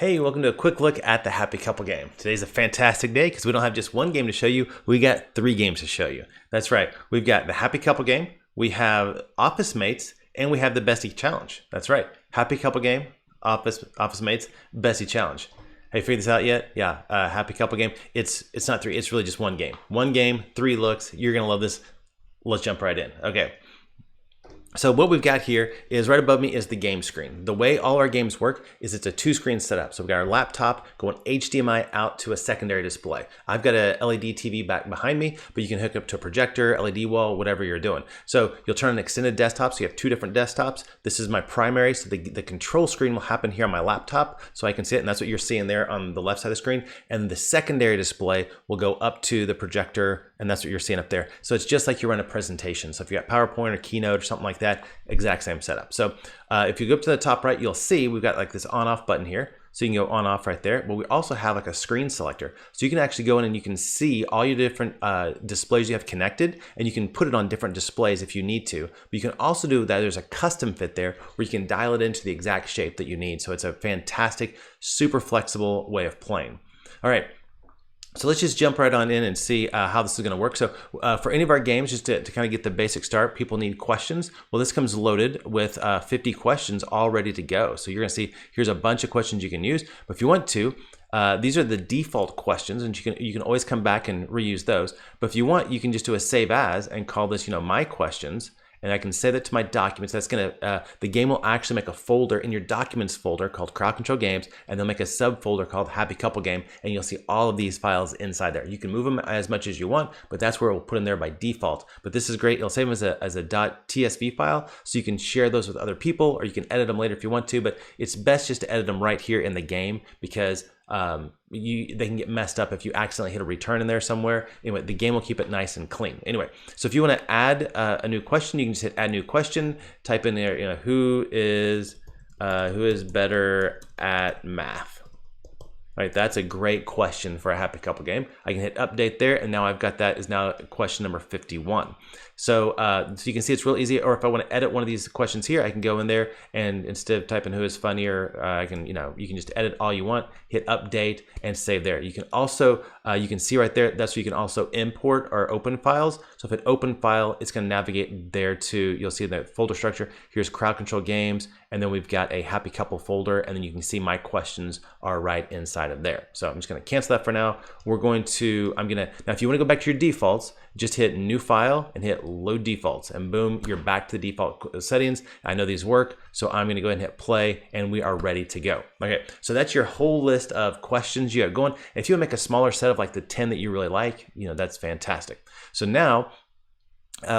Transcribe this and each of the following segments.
Hey, welcome to a quick look at the Happy Couple game. Today's a fantastic day because we don't have just one game to show you, we got 3 games to show you. That's right, we've got the Happy Couple game, we have Office Mates, and we have the Bestie Challenge. That's right, Happy Couple game, Office Mates, Bestie Challenge. Have you figured this out yet? Yeah, Happy Couple game. It's not 3, it's really just one game. One game, 3 looks, you're gonna love this. Let's jump right in. Okay. So what we've got here is right above me is the game screen. The way all our games work is it's a 2-screen setup. So we've got our laptop going HDMI out to a secondary display. I've got a LED TV back behind me, but you can hook up to a projector, LED wall, whatever you're doing. So you'll turn an extended desktop. So you have 2 different desktops. This is my primary. So the control screen will happen here on my laptop. So I can see it. And that's what you're seeing there on the left side of the screen. And the secondary display will go up to the projector. And that's what you're seeing up there. So it's just like you run a presentation. So if you got PowerPoint or Keynote or something like that, exact same setup. So if you go up to the top right, you'll see we've got like this on off button here. So you can go on off right there, but we also have like a screen selector. So you can actually go in and you can see all your different displays you have connected, and you can put it on different displays if you need to. But you can also do that. There's a custom fit there where you can dial it into the exact shape that you need. So it's a fantastic, super flexible way of playing. All right. So let's just jump right on in and see how this is going to work. So for any of our games, just to kind of get the basic start, people need questions. Well, this comes loaded with 50 questions all ready to go. So you're going to see here's a bunch of questions you can use. But if you want to, these are the default questions, and you can always come back and reuse those. But if you want, you can just do a save as and call this, my questions. And I can save that to my documents. That's gonna, the game will actually make a folder in your documents folder called Crowd Control Games, and they'll make a subfolder called Happy Couple Game, and you'll see all of these files inside there. You can move them as much as you want, but that's where we'll put them there by default. But this is great. It'll save them as a .tsv file, so you can share those with other people, or you can edit them later if you want to, but it's best just to edit them right here in the game because they can get messed up if you accidentally hit a return in there somewhere. Anyway, the game will keep it nice and clean. Anyway, so if you want to add a new question, you can just hit add new question, type in there, who is better at math? Right, that's a great question for a Happy Couple game. I can hit update there, and now I've got that is now question number 51. So, so you can see it's real easy. Or if I want to edit one of these questions here, I can go in there and instead of typing who is funnier, I can, you can just edit all you want, hit update and save there. You can also, you can see right there, that's where you can also import or open files. So if it open file, it's going to navigate there to, you'll see the folder structure. Here's Crowd Control Games, and then we've got a Happy Couple folder, and then you can see my questions are right inside of there. So I'm just going to cancel that for now. We're going to, now if you want to go back to your defaults, just hit new file and hit load defaults, and boom, you're back to the default settings. I know these work, so I'm going to go ahead and hit play, and we are ready to go. Okay, so that's your whole list of questions you have going. If you want to make a smaller set of like the 10 that you really like, that's fantastic. So now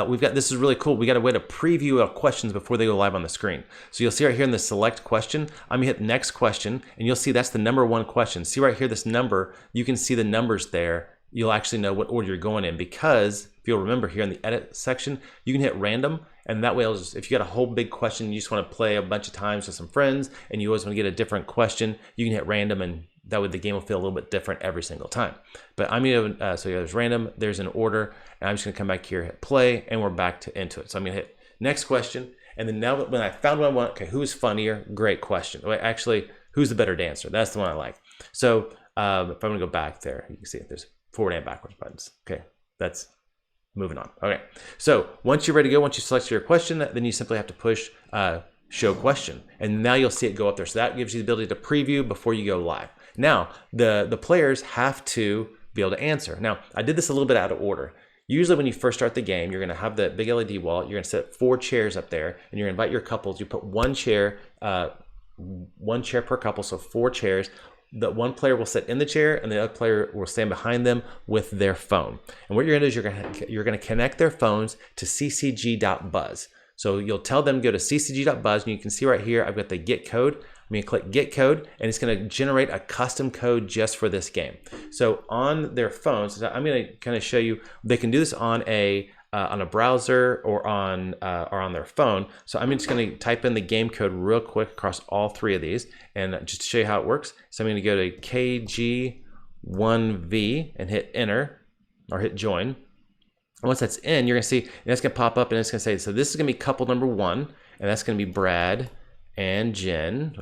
we've got, this is really cool. We got a way to preview our questions before they go live on the screen. So you'll see right here in the select question, I'm gonna hit next question, and you'll see that's the number 1 question. See right here, this number, you can see the numbers there. You'll actually know what order you're going in, because if you'll remember here in the edit section, you can hit random, and that way if you got a whole big question, you just want to play a bunch of times with some friends, and you always want to get a different question, you can hit random, and that way the game will feel a little bit different every single time. But I'm gonna, so there's random, there's an order, and I'm just gonna come back here, hit play, and we're back into it. So I'm gonna hit next question, and then now when I found what I want, okay, who's funnier? Great question. Wait, actually, who's the better dancer? That's the one I like. So if I'm gonna go back there, you can see there's forward and backwards buttons. Okay, that's moving on. Okay, so once you're ready to go, once you select your question, then you simply have to push show question, and now you'll see it go up there. So that gives you the ability to preview before you go live. Now the players have to be able to answer. Now I did this a little bit out of order. Usually when you first start the game, you're gonna have the big LED wall, you're gonna set 4 chairs up there, and you're gonna invite your couples. You put one chair per couple, so 4 chairs. The one player will sit in the chair, and the other player will stand behind them with their phone. And what you're gonna do is you're gonna connect their phones to ccg.buzz. So you'll tell them go to ccg.buzz, and you can see right here I've got the get code. I'm gonna click get code, and it's gonna generate a custom code just for this game. So on their phones, I'm gonna kind of show you, they can do this on a browser or on their phone. So I'm just going to type in the game code real quick across all 3 of these, and just to show you how it works. So I'm going to go to KG1V and hit enter or hit join. And once that's in, you're going to see that's going to pop up, and it's going to say, so this is going to be couple number 1, and that's going to be Brad and Jen.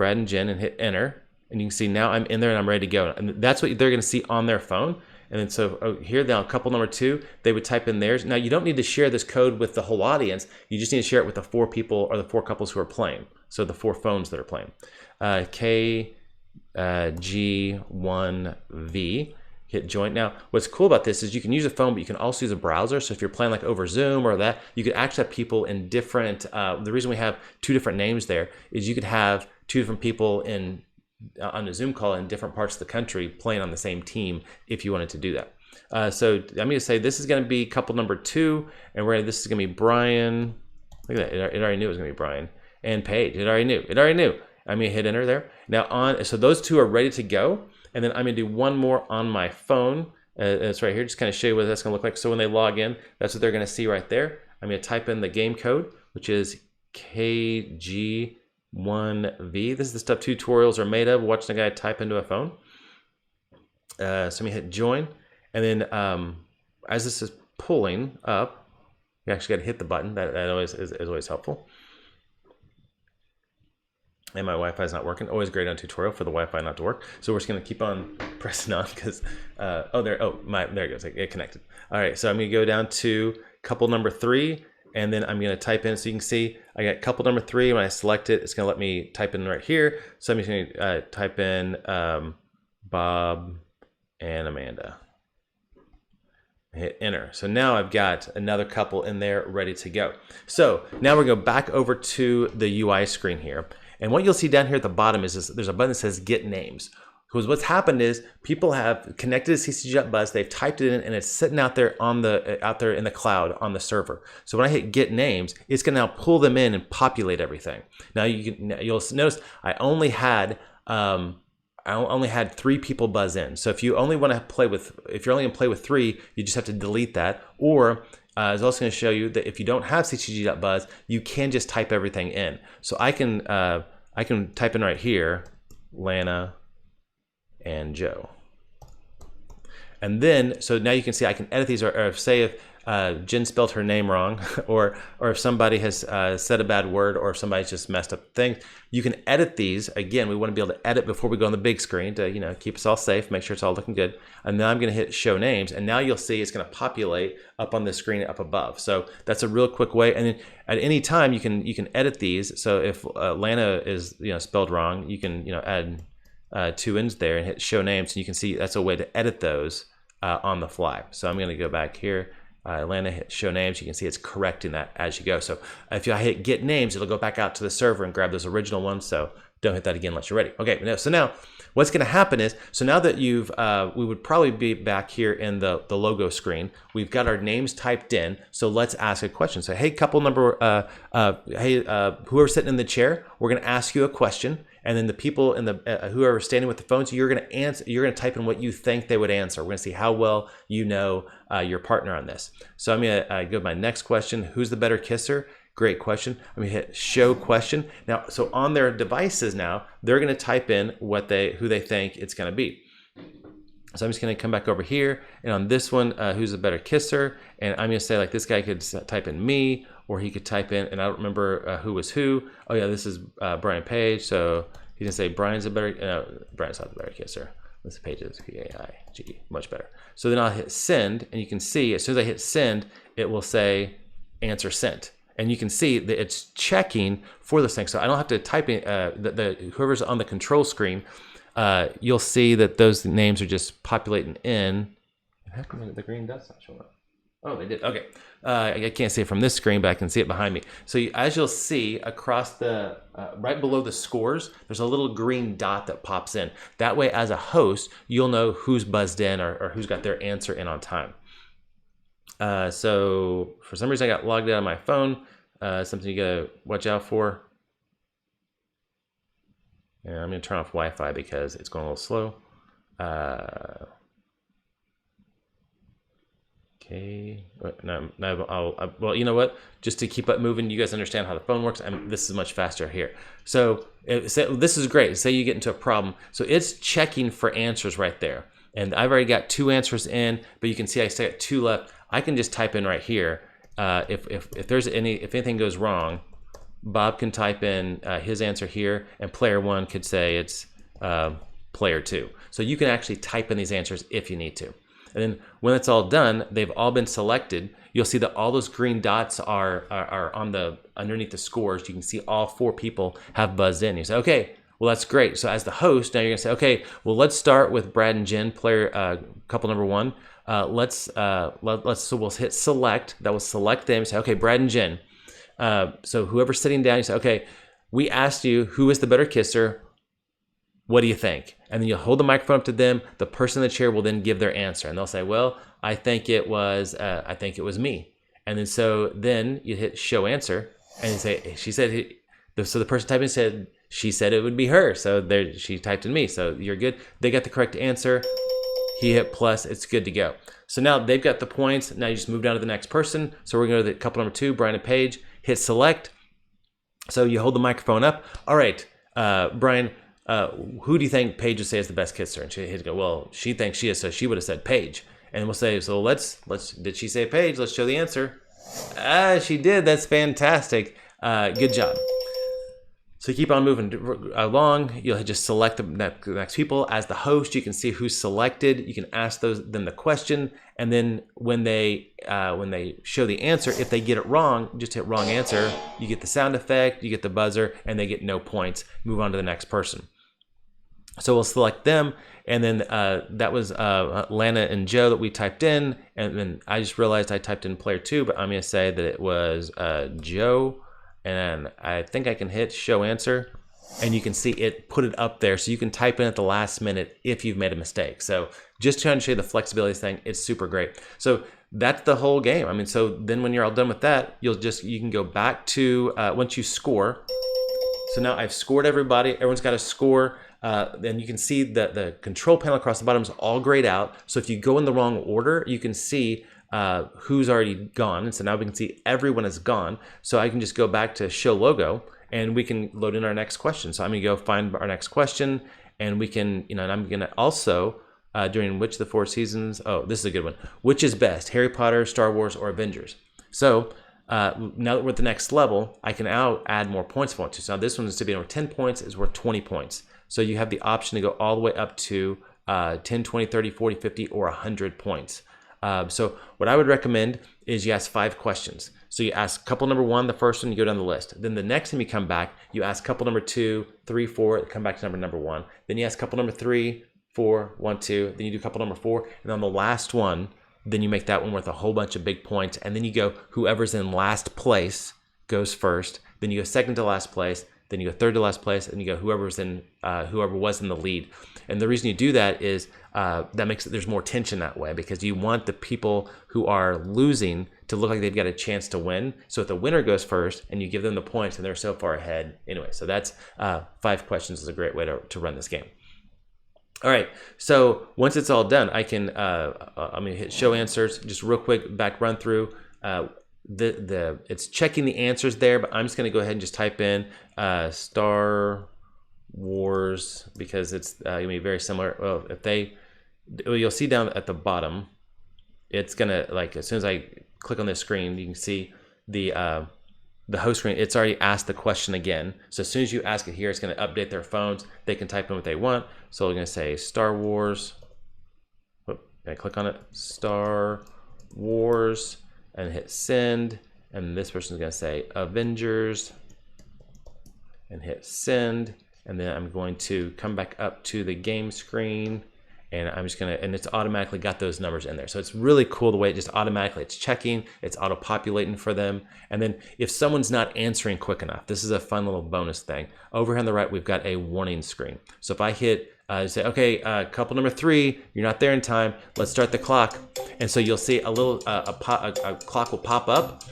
Brad and Jen and hit enter. And you can see now I'm in there and I'm ready to go. And that's what they're going to see on their phone. And then so here now, couple number 2, they would type in theirs. Now you don't need to share this code with the whole audience. You just need to share it with the 4 people or the 4 couples who are playing. So the 4 phones that are playing. KG1V. Hit join. Now, what's cool about this is you can use a phone, but you can also use a browser. So if you're playing like over Zoom or that, you could actually have people in different, the reason we have 2 different names there is you could have 2 different people on a Zoom call in different parts of the country playing on the same team if you wanted to do that. So I'm going to say this is going to be couple number 2, and this is going to be Brian. Look at that. It already knew it was going to be Brian. And Paige. It already knew. I'm going to hit enter there. Now so those 2 are ready to go. And then I'm going to do one more on my phone. It's right here. Just kind of show you what that's going to look like. So when they log in, that's what they're going to see right there. I'm going to type in the game code, which is KG1V. This is the stuff tutorials are made of, watching a guy type into a phone. So I'm going to hit join. And then as this is pulling up, you actually got to hit the button. That always is always helpful. And my Wi-Fi is not working. Always great on tutorial for the Wi-Fi not to work. So we're just going to keep on pressing on because, there it goes. It connected. All right, so I'm going to go down to couple number 3, and then I'm going to type in. So you can see I got couple number 3. When I select it, it's going to let me type in right here. So I'm just going to type in Bob and Amanda. Hit enter. So now I've got another couple in there ready to go. So now we're going to go back over to the UI screen here. And what you'll see down here at the bottom is there's a button that says Get Names. Because what's happened is people have connected to CCG.Buzz, they've typed it in, and it's sitting out there in the cloud on the server. So when I hit Get Names, it's going to now pull them in and populate everything. Now you'll notice I only had 3 people buzz in. So if you only want to play with, if you're only going to play with 3, you just have to delete that. Or I was also going to show you that if you don't have CCG.Buzz, you can just type everything in. So I can type in right here, Lana and Joe. And then, so now you can see I can edit these, or say if Jen spelled her name wrong, or if somebody has said a bad word, or if somebody's just messed up things, you can edit these. Again, we want to be able to edit before we go on the big screen to keep us all safe, make sure it's all looking good. And then I'm going to hit show names, and now you'll see it's going to populate up on the screen up above. So that's a real quick way. And then at any time you can edit these. So if Lana is spelled wrong, you can add 2 ends there and hit show names, and you can see that's a way to edit those on the fly. So I'm going to go back here. Atlanta, hit show names. You can see it's correcting that as you go. So if I hit get names, it'll go back out to the server and grab those original ones. So don't hit that again unless you're ready. Okay, so now what's going to happen is, so now that we would probably be back here in the logo screen. We've got our names typed in. So let's ask a question. So hey, couple number, whoever's sitting in the chair, we're going to ask you a question. And then the people in the whoever's standing with the phones, you're going to answer. You're going to type in what you think they would answer. We're going to see how well you know your partner on this. So I'm going to go to my next question. Who's the better kisser? Great question. I'm going to hit show question. Now, so on their devices now, they're going to type in who they think it's going to be. So I'm just going to come back over here, and on this one, who's the better kisser? And I'm going to say, like, this guy could type in me, or he could type in, and I don't remember who was who. Oh yeah, this is Brian Page. So he didn't say Brian's a better. No, Brian's not the better kisser. This Page is P-A-I-G, much better. So then I'll hit send, and you can see as soon as I hit send, it will say answer sent. And you can see that it's checking for this thing. So I don't have to type in whoever's on the control screen. You'll see that those names are just populating in. How come the green dots not showing up? Oh, they did. Okay. I can't see it from this screen, but I can see it behind me. So as you'll see across the, right below the scores, there's a little green dot that pops in. That way, as a host, you'll know who's buzzed in or who's got their answer in on time. So for some reason, I got logged out of my phone. Something you gotta watch out for. Yeah, I'm gonna turn off Wi-Fi because it's going a little slow. Okay. No, well, you know what? Just to keep up moving, you guys understand how the phone works. This is much faster here. So this is great. Say you get into a problem. So it's checking for answers right there. And I've already got 2 answers in, but you can see I still got 2 left. I can just type in right here. If anything goes wrong, Bob can type in his answer here, and player 1 could say it's player 2. So you can actually type in these answers if you need to. And then when it's all done, they've all been selected. You'll see that all those green dots are on the underneath the scores. You can see all 4 people have buzzed in. You say, okay, well, that's great. So as the host, now you're gonna say, okay, well, let's start with Brad and Jen, player couple number 1. So we'll hit select. That will select them. Say, okay, Brad and Jen. So whoever's sitting down, you say, okay, we asked you who is the better kisser. What do you think? And then you'll hold the microphone up to them. The person in the chair will then give their answer, and they'll say, well, I think it was me. And then then you hit show answer, and you say, she said. So the person typing said she said it would be her. So there, she typed in me. So you're good. They got the correct answer. He hit plus. It's good to go. So now they've got the points. Now you just move down to the next person. So we're going to go to the couple number 2, Brian and Paige. Hit select. So you hold the microphone up. All right, Brian. Who do you think Paige would say is the best kisser? And she'd go, well, she thinks she is, so she would have said Paige. And we'll say, so let's. Did she say Paige? Let's show the answer. She did. That's fantastic. Good job. So you keep on moving along. You'll just select the next people. As the host, you can see who's selected. You can ask them the question, and then when they show the answer, if they get it wrong, just hit wrong answer. You get the sound effect, you get the buzzer, and they get no points. Move on to the next person. So we'll select them, and then that was Lana and Joe that we typed in, and then I just realized I typed in player 2, but I'm going to say that it was Joe. And I think I can hit show answer, and you can see it put it up there, so you can type in at the last minute if you've made a mistake. So just trying to show you the flexibility of this thing, it's super great. So that's the whole game. I mean, so then when you're all done with that, you can go back to once you score. So now I've scored everybody. Everyone's got a score. Then you can see that the control panel across the bottom is all grayed out. So if you go in the wrong order, you can see who's already gone. And so now we can see everyone is gone. So I can just go back to show logo, and we can load in our next question. So I'm gonna go find our next question, and we can, and I'm gonna also, during which of the 4 seasons, this is a good one. Which is best, Harry Potter, Star Wars, or Avengers? So now that we're at the next level, I can now add more points if I want to. So now this one is to be over 10 points, is worth 20 points. So you have the option to go all the way up to 10, 20, 30, 40, 50, or 100 points. So what I would recommend is you ask 5 questions. So you ask couple number 1, the first one, you go down the list. Then the next time you come back, you ask couple number 2, 3, 4, come back to number 1. Then you ask couple number 3, 4, 1, 2. Then you do couple number 4, and on the last one, then you make that one worth a whole bunch of big points. And then you go, whoever's in last place goes first. Then you go second to last place. Then you go third to last place, and you go whoever was in the lead. And the reason you do that is that makes there's more tension that way, because you want the people who are losing to look like they've got a chance to win. So if the winner goes first and you give them the points, and they're so far ahead anyway. So that's 5 questions is a great way to run this game. All right, so once it's all done, I can I'm gonna hit show answers. Just real quick back run through. It's checking the answers there, but I'm just gonna go ahead and just type in Star Wars, because it's gonna be very similar. Well, you'll see down at the bottom, it's gonna, like, as soon as I click on this screen, you can see the host screen. It's already asked the question again. So as soon as you ask it here, it's gonna update their phones. They can type in what they want. So we're gonna say Star Wars. I click on it, Star Wars, and hit send. And this person's gonna say Avengers, and hit send. And then I'm going to come back up to the game screen, and I'm just gonna, and it's automatically got those numbers in there. So it's really cool the way it just automatically, it's checking, it's auto-populating for them. And then if someone's not answering quick enough, this is a fun little bonus thing. Over here on the right, we've got a warning screen. So if I hit, say, okay, couple number 3, you're not there in time, let's start the clock. And so you'll see a little, a clock will pop up.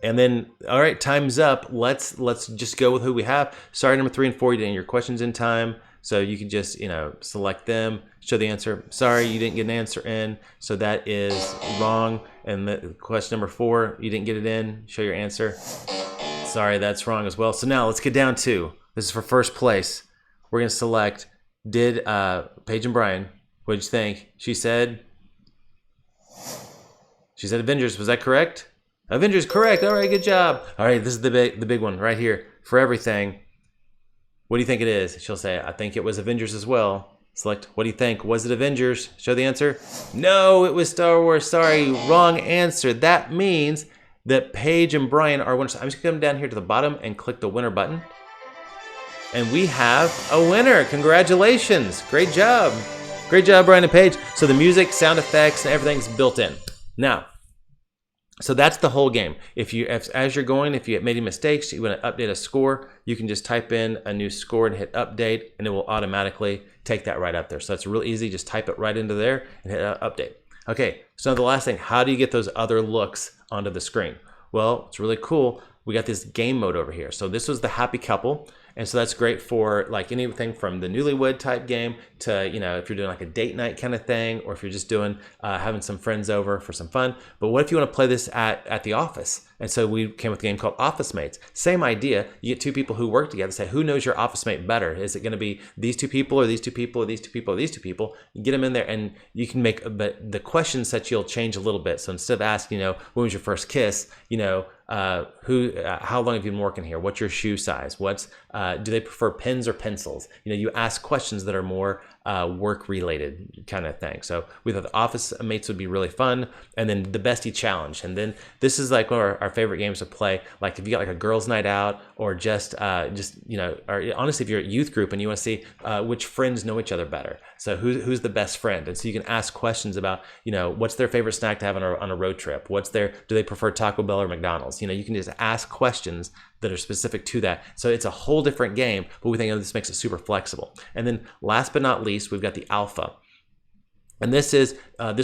And then, all right, time's up. Let's just go with who we have. Sorry, number 3 and 4, you didn't get your questions in time. So you can just, select them, show the answer. Sorry, you didn't get an answer in, so that is wrong. And the question number 4, you didn't get it in, show your answer. Sorry, that's wrong as well. So now let's get down to, this is for first place. We're gonna select, did Paige and Brian, what did you think? She said Avengers, was that correct? Avengers, correct. All right, good job. All right, this is the big one right here for everything. What do you think it is? She'll say, I think it was Avengers as well. Select, what do you think? Was it Avengers? Show the answer. No, it was Star Wars. Sorry, wrong answer. That means that Paige and Brian are winners. I'm just gonna come down here to the bottom and click the winner button. And we have a winner. Congratulations. Great job. Great job, Brian and Paige. So the music, sound effects, and everything's built in. Now, so that's the whole game. As you're going, if you made any mistakes, you want to update a score, you can just type in a new score and hit update, and it will automatically take that right up there. So it's real easy. Just type it right into there and hit update. Okay, so the last thing, how do you get those other looks onto the screen? Well, it's really cool. We got this game mode over here. So this was the happy couple. And so that's great for like anything from the Newlywed type game to, you know, if you're doing like a date night kind of thing, or if you're just doing, having some friends over for some fun. But what if you want to play this at the office? And so we came with a game called Office Mates. Same idea. You get two people who work together, say, who knows your office mate better? Is it going to be these two people or these two people or these two people or these two people? You get them in there and you can make, but the questions that you'll change a little bit. So instead of asking, you know, when was your first kiss? You know, how long have you been working here? What's your shoe size? Do they prefer pens or pencils? You know, you ask questions that are more work related kind of thing. So we thought the Office Mates would be really fun. And then the Bestie Challenge. And then this is like one of our favorite games to play. Like if you got like a girls' night out, or just you know, or honestly, if you're at youth group and you want to see which friends know each other better. So who's the best friend? And so you can ask questions about, you know, what's their favorite snack to have on a road trip? Do they prefer Taco Bell or McDonald's? You know, you can just ask questions that are specific to that. So it's a whole different game, but we think this makes it super flexible. And then last but not least, we've got the alpha. And this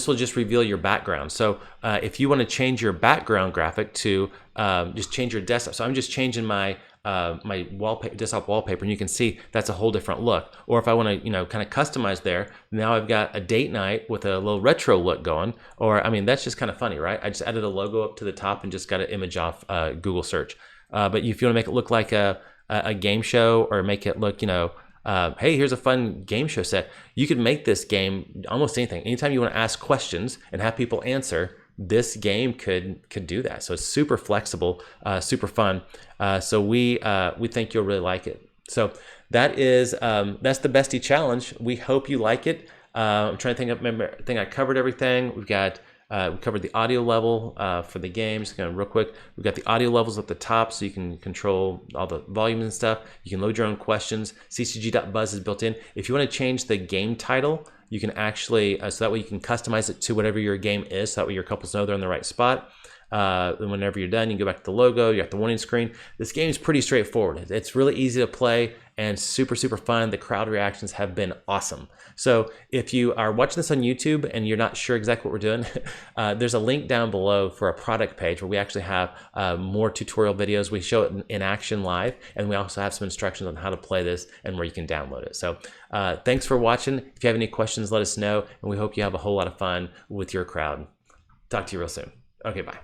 will just reveal your background. So if you want to change your background graphic to just change your desktop. So I'm just changing my my desktop wallpaper, and you can see that's a whole different look. Or if I want to, you know, kind of customize there, now I've got a date night with a little retro look going. Or I mean, that's just kind of funny, right? I just added a logo up to the top and just got an image off Google search. But if you want to make it look like a game show, or make it look, you know, hey, here's a fun game show set. You could make this game almost anything. Anytime you want to ask questions and have people answer, this game could do that. So it's super flexible, super fun. So we think you'll really like it. So that's the Bestie Challenge. We hope you like it. I'm trying to I think I covered everything. We covered the audio level for the game. Just going real quick. We've got the audio levels at the top, so you can control all the volumes and stuff. You can load your own questions. CCG.buzz is built in. If you want to change the game title, you can actually, so that way you can customize it to whatever your game is, so that way your couples know they're in the right spot. And whenever you're done, you can go back to the logo, you got the warning screen. This game is pretty straightforward. It's really easy to play and super, super fun. The crowd reactions have been awesome. So if you are watching this on YouTube and you're not sure exactly what we're doing, there's a link down below for a product page where we actually have more tutorial videos. We show it in action live, and we also have some instructions on how to play this and where you can download it. So thanks for watching. If you have any questions, let us know, and we hope you have a whole lot of fun with your crowd. Talk to you real soon. Okay, bye.